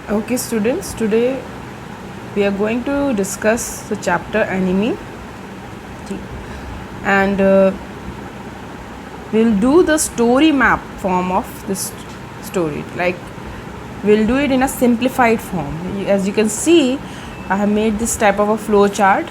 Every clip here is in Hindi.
Okay, students, today we are going to discuss the chapter enemy, and we'll do the story map form of this story. Like, we'll do it in a simplified form. As you can see, I have made this type of a flow chart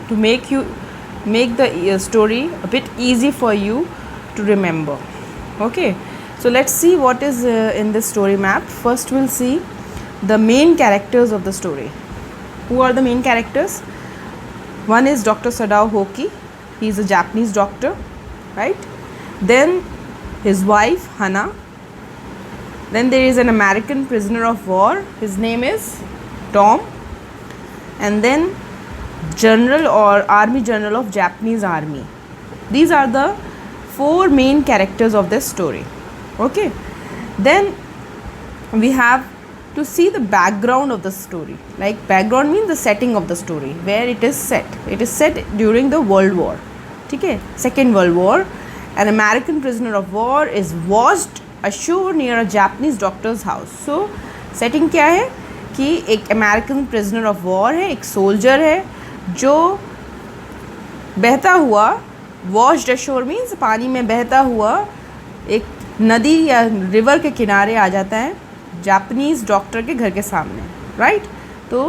to make the story a bit easy for you to remember. Okay, so let's see what is in this story map. First, we'll see the main characters of the story. Who are the main characters? One is Dr. Sadao Hoki. He is a Japanese doctor, right? Then his wife Hana. Then there is an American prisoner of war. His name is Tom. And then general or army general of Japanese army. These are the four main characters of this story. Okay. Then we have to see the background of the story. Like, background means the setting of the story, where it is set. It is set during the World War. Okay, Second World War. An American prisoner of war is washed ashore near a Japanese doctor's house. So setting क्या है कि एक अमेरिकन प्रिजनर ऑफ वॉर है, एक सोल्जर है जो बहता हुआ, वॉश्ड अशोर मीन्स पानी में बहता हुआ, एक नदी या रिवर के किनारे आ जाता है जापानीज़ डॉक्टर के घर के सामने, राइट? तो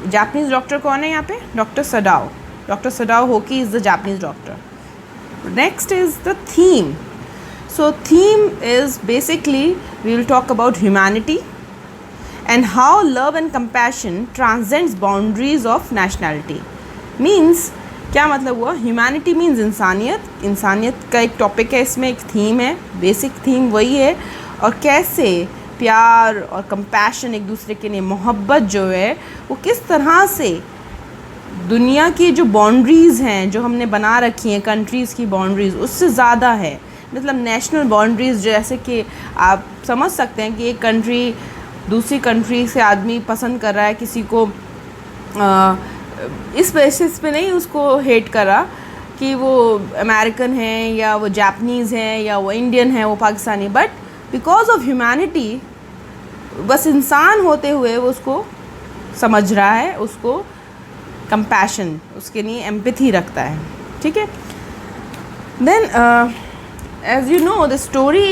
जापानीज़ डॉक्टर कौन है यहाँ पे? Doctor Sadao. Doctor Sadao Hoki is the Japanese doctor. Next is the theme. So theme is basically we will talk about humanity and how love and compassion transcends boundaries of nationality. Means क्या मतलब हुआ? ह्यूमैनिटी मीन्स इंसानियत. इंसानियत का एक टॉपिक है, इसमें एक थीम है, बेसिक थीम वही है. और कैसे प्यार और कंपैशन, एक दूसरे के लिए मोहब्बत जो है वो किस तरह से दुनिया की जो बाउंड्रीज़ हैं जो हमने बना रखी हैं, कंट्रीज़ की बाउंड्रीज़ उससे ज़्यादा है. मतलब नेशनल बाउंड्रीज़, जैसे कि आप समझ सकते हैं कि एक कंट्री दूसरी कंट्री से आदमी पसंद कर रहा है किसी को, इस बेसिस पे नहीं उसको हेट करा कि वो अमेरिकन है या वो जापानीज़ है या वो इंडियन है, वो Pakistani, but because of humanity, बस इंसान होते हुए वो उसको समझ रहा है, उसको कंपैशन, उसके लिए एम्पैथी रखता है. ठीक है. Then as you know the story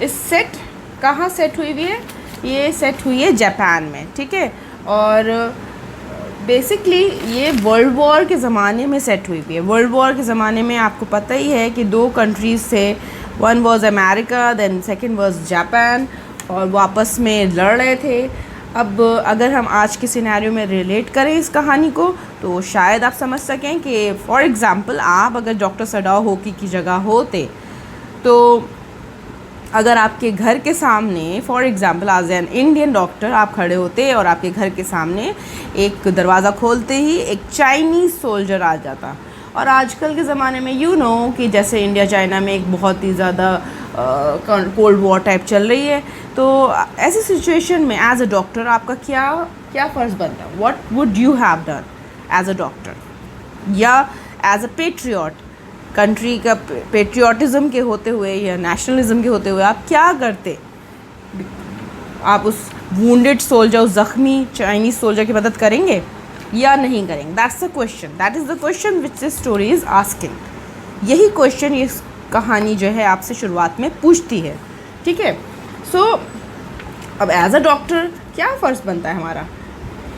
is set, कहाँ सेट हुई हुई है? ये सेट हुई है जापान में. ठीक है. और बेसिकली ये वर्ल्ड वॉर के ज़माने में सेट हुई हुई है. वर्ल्ड वॉर के ज़माने में आपको पता ही है कि दो कंट्रीज़ थे, one was America then second was Japan, और वो आपस में लड़ रहे थे. अब अगर हम आज के सिनेरियो में रिलेट करें इस कहानी को तो शायद आप समझ सकें कि फॉर एग्ज़ाम्पल आप अगर डॉक्टर सडाओ होकी की जगह होते तो अगर आपके घर के सामने for example as an Indian doctor आप खड़े होते और आपके घर के सामने एक दरवाज़ा खोलते ही एक चाइनीज़ सोल्जर आ जाता. और आजकल के ज़माने में यू नो कि जैसे इंडिया चाइना में एक बहुत ही ज़्यादा कोल्ड वॉर टाइप चल रही है, तो ऐसी सिचुएशन में एज अ डॉक्टर आपका क्या फ़र्ज़ बनता है? What would you have done as a doctor या एज अ पेट्रियट? कंट्री का पेट्रियाटिज़म के होते हुए या नेशनलिज्म के होते हुए आप क्या करते? आप उस वूंडेड सोल्जर, उस ज़ख्मी चाइनीज़ सोल्जर की मदद करेंगे या नहीं करेंगे? That's the question, that is the question which this story is asking. यही क्वेश्चन ये कहानी जो है आपसे शुरुआत में पूछती है. ठीक है. सो अब एज अ डॉक्टर क्या फ़र्ज़ बनता है हमारा?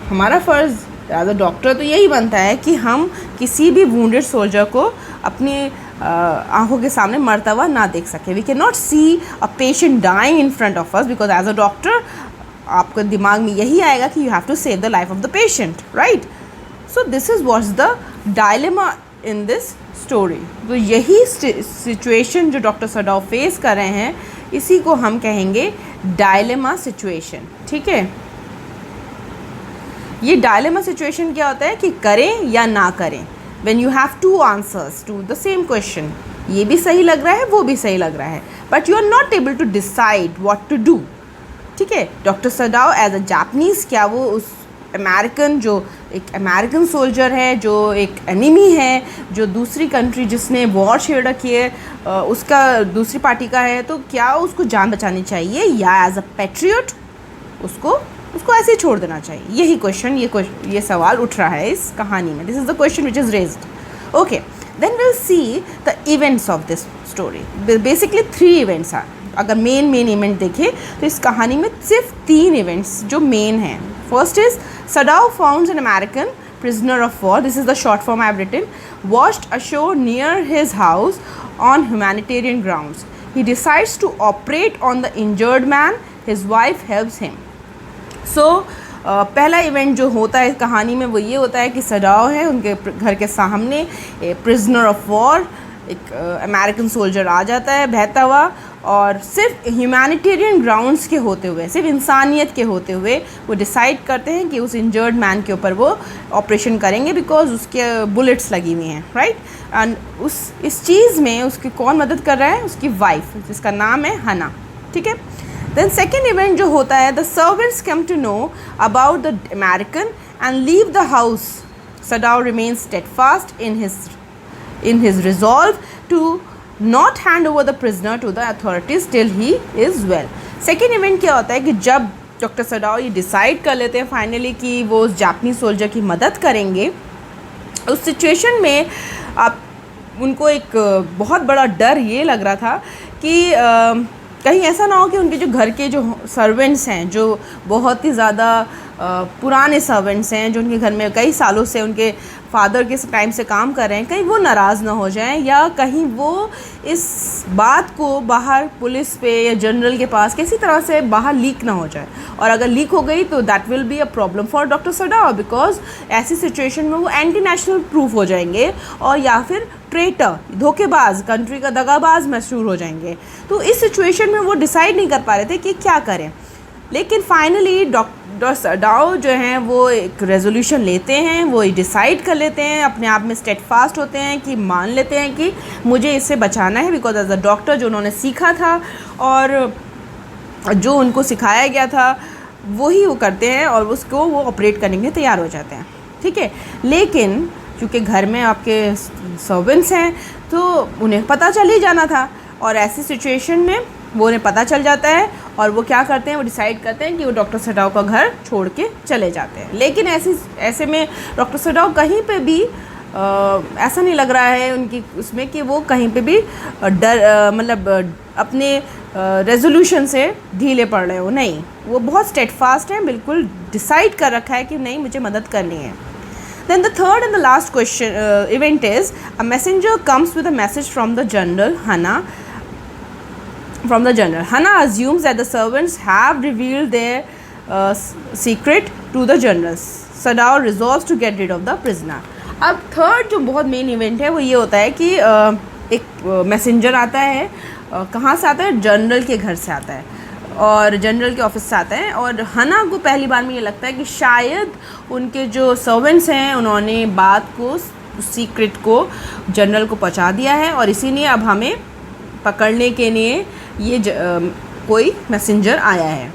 हमारा फ़र्ज़ एज अ डॉक्टर तो यही बनता है कि हम किसी भी वूंडेड सोल्जर को अपनी आंखों के सामने मरता हुआ ना देख सके. We can not see a patient dying in front of us, because as a doctor आपके दिमाग में यही आएगा कि you have to save the life of the patient, right? So this is what's the dilemma in this story. तो यही सिचुएशन जो डॉक्टर सडाओ फेस कर रहे हैं, इसी को हम कहेंगे डायलेमा सिचुएशन. ठीक है. ये डायलेमा सिचुएशन क्या होता है कि करें या ना करें. When you have two answers to the same question, ये भी सही लग रहा है, वो भी सही लग रहा है, but you are not able to decide what to do. ठीक है. Doctor Sadao as a Japanese, क्या वो उस अमेरिकन, जो एक अमेरिकन सोल्जर है, जो एक एनिमी है, जो दूसरी कंट्री जिसने वॉर छेड़ रखी है उसका, दूसरी पार्टी का है, तो क्या उसको जान बचानी चाहिए या एज अ पैट्रियट उसको उसको ऐसे ही छोड़ देना चाहिए? यही क्वेश्चन, ये सवाल उठ रहा है इस कहानी में. This is the question which is raised. Okay, then will see the events of this story. Basically 3 events हैं. अगर मेन इवेंट देखें तो इस कहानी में सिर्फ 3 इवेंट्स जो मेन हैं. First is Sadao founts an American prisoner of war, this is the short form I have written, washed ashore near his house on humanitarian grounds. He decides to operate on the injured man. His wife helps him. So पहला इवेंट जो होता है कहानी में वो ये होता है कि सडाओ है, उनके घर के सामने प्रिजनर ऑफ वॉर एक अमेरिकन सोल्जर आ जाता है बहता हुआ, और सिर्फ ह्यूमैनिटेरियन ग्राउंड्स के होते हुए, सिर्फ इंसानियत के होते हुए वो डिसाइड करते हैं कि उस इंजर्ड मैन के ऊपर वो ऑपरेशन करेंगे बिकॉज उसके बुलेट्स लगी हुई हैं, राइट. एंड इस चीज़ में उसकी कौन मदद कर रहा है? उसकी वाइफ, जिसका नाम है हना. ठीक है. देन सेकेंड इवेंट जो होता है, the servants come to know about the American and leave the house. Sadao remains steadfast in his resolve to not hand over the prisoner to the authorities till he is well. Second event क्या होता है कि जब डॉक्टर सडाओ ये डिसाइड कर लेते हैं फाइनली कि वो उस जापानीज सोल्जर की मदद करेंगे, उस सिचुएशन में आप उनको एक बहुत बड़ा डर ये लग रहा था कि कहीं ऐसा ना हो कि उनके जो घर के जो सर्वेंट्स हैं, जो बहुत ही ज़्यादा पुराने सर्वेंट्स हैं, जो उनके घर में कई सालों से उनके फादर के टाइम से काम कर रहे हैं, कहीं वो नाराज़ ना हो जाएं या कहीं वो इस बात को बाहर पुलिस पे या जनरल के पास किसी तरह से बाहर लीक ना हो जाए. और अगर लीक हो गई तो that will be a problem for doctor Sadao, because ऐसी सिचुएशन में वो एंटी नेशनल प्रूफ हो जाएंगे और या फिर ट्रेटर, धोखेबाज, कंट्री का दगाबाज मशहूर हो जाएंगे. तो इस सिचुएशन में वो डिसाइड नहीं कर पा रहे थे कि क्या करें. लेकिन फाइनली डॉक्टर सडाओ जो हैं वो एक रेजोल्यूशन लेते हैं, वो डिसाइड कर लेते हैं, अपने आप में स्टेडफास्ट होते हैं कि मान लेते हैं कि मुझे इससे बचाना है, बिकॉज एज अ डॉक्टर जो उन्होंने सीखा था और जो उनको सिखाया गया था वही वो करते हैं और उसको वो ऑपरेट करने के लिए तैयार हो जाते हैं. ठीक है. लेकिन चूँकि घर में आपके सर्वेंट्स हैं तो उन्हें पता चल ही जाना था, और ऐसी सिचुएशन में वो उन्हें पता चल जाता है और वो क्या करते हैं, वो डिसाइड करते हैं कि वो डॉक्टर सडाओ का घर छोड़ के चले जाते हैं. लेकिन ऐसे में डॉक्टर सडाओ कहीं पे भी ऐसा नहीं लग रहा है उनकी उसमें कि वो कहीं पे भी मतलब अपने रेजोल्यूशन से ढीले पड़ रहे हो. नहीं, वो बहुत स्टेडफास्ट हैं, बिल्कुल डिसाइड कर रखा है कि नहीं, मुझे मदद करनी है. Then the third and the last question event is a messenger comes with a message from the general Hana. Hana assumes that the servants have revealed their secret to the generals. Sadao resolves to get rid of the prisoner. अब थर्ड जो बहुत मेन इवेंट है वो ये होता है कि एक मैसेंजर आता है. कहाँ से आता है? जनरल के घर से आता है और जनरल के ऑफिस से आता है. और हना को पहली बार में ये लगता है कि शायद उनके जो सर्वेंट्स हैं उन्होंने बात को, सीक्रेट को जनरल को पहुंचा दिया है और इसीलिए अब हमें पकड़ने के लिए ये कोई मैसेंजर आया है.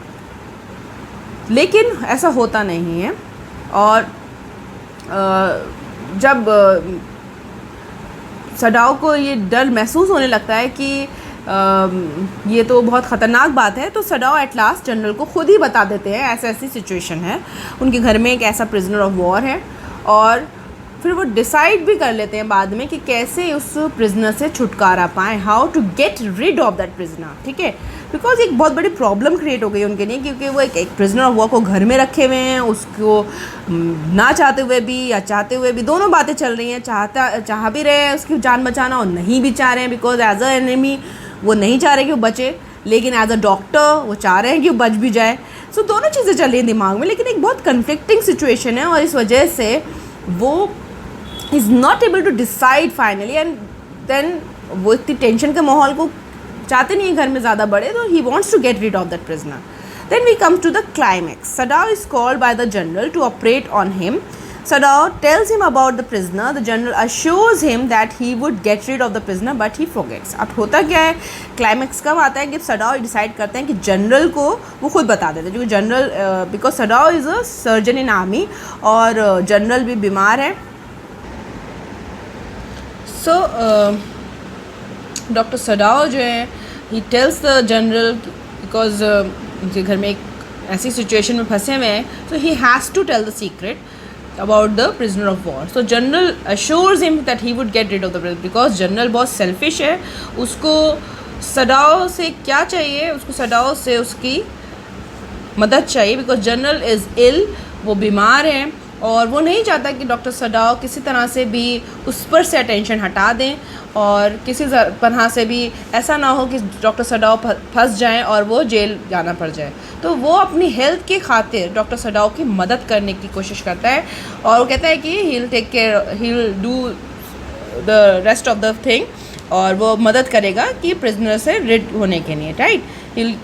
लेकिन ऐसा होता नहीं है. और जब सडाओ को ये डर महसूस होने लगता है कि ये तो बहुत ख़तरनाक बात है, तो सडाओ एट लास्ट जनरल को खुद ही बता देते हैं ऐसी सिचुएशन है, उनके घर में एक ऐसा प्रिजनर ऑफ वॉर है. और फिर वो डिसाइड भी कर लेते हैं बाद में कि कैसे उस प्रिजनर से छुटकारा पाएँ, how to get rid of that prisoner. ठीक है. बिकॉज एक बहुत बड़ी प्रॉब्लम क्रिएट हो गई उनके लिए, क्योंकि वो एक प्रिजनर ऑफ वॉर को घर में रखे हुए हैं, उसको ना चाहते हुए भी या चाहते हुए भी दोनों बातें चल रही हैं. चाह भी रहे हैं उसकी जान बचाना और नहीं भी चाह रहे हैं, बिकॉज एज अ एनिमी वो नहीं चाह रहे कि वो बचे, लेकिन एज अ डॉक्टर वो चाह रहे हैं कि वो बच भी जाए. सो दोनों चीज़ें चल रही हैं दिमाग में, लेकिन एक बहुत कन्फ्लिक्टिंग सिचुएशन है और इस वजह से वो is not able to decide finally. And then वो इतनी टेंशन के माहौल को चाहते नहीं है घर में ज़्यादा बढ़े, तो he wants to get rid of that prisoner. Then we come to the climax. Sadao is called by the general to operate on him. Sadao tells him about the prisoner. The general assures him that he would get rid of the prisoner, but he forgets. अब होता क्या है, क्लाइमैक्स कब आता है कि सडाओ डिसाइड करते हैं कि जनरल को वो खुद बता देते हैं, क्योंकि general because Sadao is a surgeon in army और जनरल भी बीमार है. सो डॉक्टर सडाओ जो है he tells the general, because उनके घर में एक ऐसी सिचुएशन में फंसे हुए हैं, so he has to tell the secret about the prisoner of war. So general assures him that he would get rid of the prisoner because general बहुत selfish है. उसको सडाओ से क्या चाहिए? उसको सडाओ से उसकी मदद चाहिए because general is ill, वो बीमार है और वो नहीं चाहता कि डॉक्टर सडाओ किसी तरह से भी उस पर से अटेंशन हटा दें और किसी तरह से भी ऐसा ना हो कि डॉक्टर सडाओ फंस जाएं और वो जेल जाना पड़ जाए. तो वो अपनी हेल्थ के खातिर डॉक्टर सडाओ की मदद करने की कोशिश करता है और वो कहता है कि he will take care, he will do the rest of the thing और वो मदद करेगा कि प्रिजनर से रिड होने के लिए, right. He will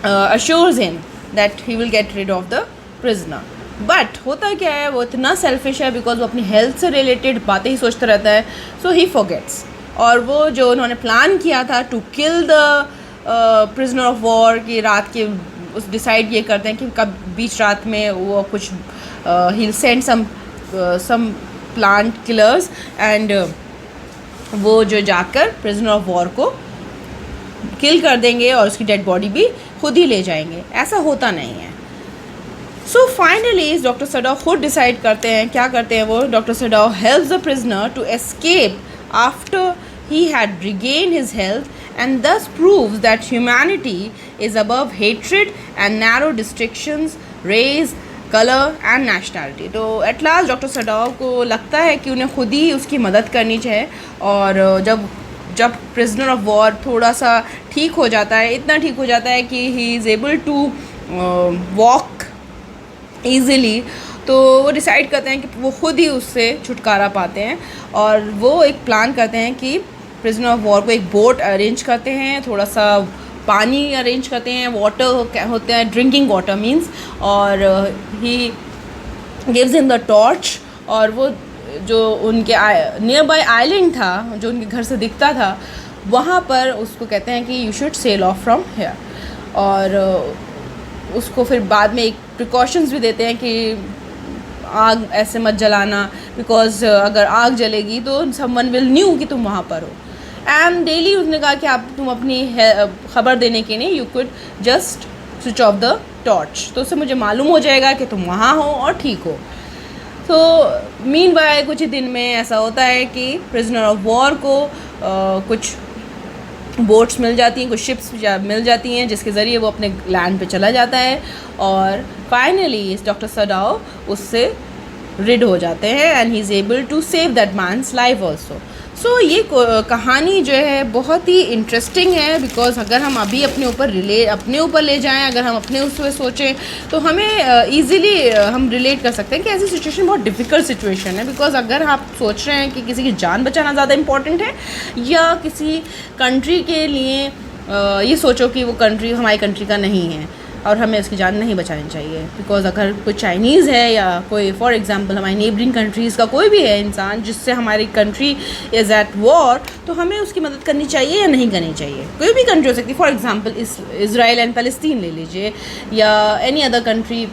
assures him that he will get rid of the prisoner. But होता क्या है, वो इतना सेल्फिश है बिकॉज वो अपनी हेल्थ से रिलेटेड बातें ही सोचता रहता है. So he forgets. और वो जो उन्होंने प्लान किया था to kill the prisoner of war की रात के उस डिसाइड ये करते हैं कि कब बीच रात में वो कुछ ही send some plant killers and वो जो जाकर प्रिजनर ऑफ वॉर को किल कर देंगे और उसकी डेड बॉडी भी खुद ही ले जाएंगे. ऐसा होता नहीं है. सो फाइनली डॉक्टर सडाओ खुद डिसाइड करते हैं. क्या करते हैं वो? Doctor Sadao helps the prisoner to escape after he had regained his health and thus proves that humanity is above hatred and narrow distinctions, race, color and nationality. तो एट लास्ट डॉक्टर सडाओ को लगता है कि उन्हें खुद ही उसकी मदद करनी चाहिए और जब प्रिजनर ऑफ वॉर थोड़ा सा ठीक हो जाता है, इतना ठीक हो जाता है कि he is able to walk easily, तो वो डिसाइड करते हैं कि वो खुद ही उससे छुटकारा पाते हैं और वो एक प्लान करते हैं कि प्रिजनर ऑफ वॉर को एक बोट अरेंज करते हैं, थोड़ा सा पानी अरेंज करते हैं, वाटर होते हैं, ड्रिंकिंग वाटर मीन्स, और he gives him the torch. और वो जो उनके नियर बाय आइलैंड था जो उनके घर से दिखता था, वहाँ पर उसको कहते हैं कि you should sell of from here. और उसको फिर बाद में एक प्रिकॉशंस भी देते हैं कि आग ऐसे मत जलाना बिकॉज अगर आग जलेगी तो समवन विल न्यू कि तुम वहाँ पर हो. एंड डेली उसने कहा कि आप तुम अपनी ख़बर देने के लिए you could just switch off the torch, तो उससे मुझे मालूम हो जाएगा कि तुम वहाँ हो और ठीक हो. तो मीन बाय कुछ ही दिन में ऐसा होता है कि प्रिजनर ऑफ वॉर को कुछ बोट्स मिल जाती हैं, कुछ शिप्स मिल जाती हैं जिसके ज़रिए वो अपने लैंड पे चला जाता है और फाइनली डॉक्टर सडाओ उससे रिड हो जाते हैं and he is able to save that man's life also. So ये कहानी जो है बहुत ही इंटरेस्टिंग है बिकॉज अगर हम अभी अपने ऊपर ले जाएं, अगर हम अपने उसमें सोचें तो हमें ईज़िली हम रिलेट कर सकते हैं कि ऐसी सिचुएशन बहुत डिफ़िकल्ट सिचुएशन है. बिकॉज अगर आप सोच रहे हैं कि किसी की जान बचाना ज़्यादा इंपॉर्टेंट है या किसी कंट्री के लिए ये सोचो कि वो कंट्री हमारी कंट्री का नहीं है और हमें उसकी जान नहीं बचानी चाहिए. बिकॉज अगर कोई चाइनीज़ है या कोई फॉर एग्जांपल हमारी नेबरिंग कंट्रीज़ का कोई भी है इंसान जिससे हमारी कंट्री इज़ एट वॉर, तो हमें उसकी मदद करनी चाहिए या नहीं करनी चाहिए. कोई भी कंट्री हो सकती है, for example Israel and Palestine ले लीजिए या एनी अदर कंट्री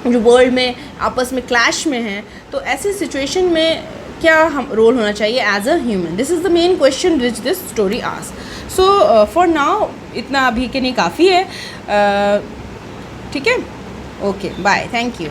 जो वर्ल्ड में आपस में क्लैश में है. तो ऐसी सिचुएशन में क्या हम रोल होना चाहिए as a human? This is the main question which this story ask. So for now इतना अभी के लिए काफ़ी है. ठीक है, ओके, बाय, थैंक यू.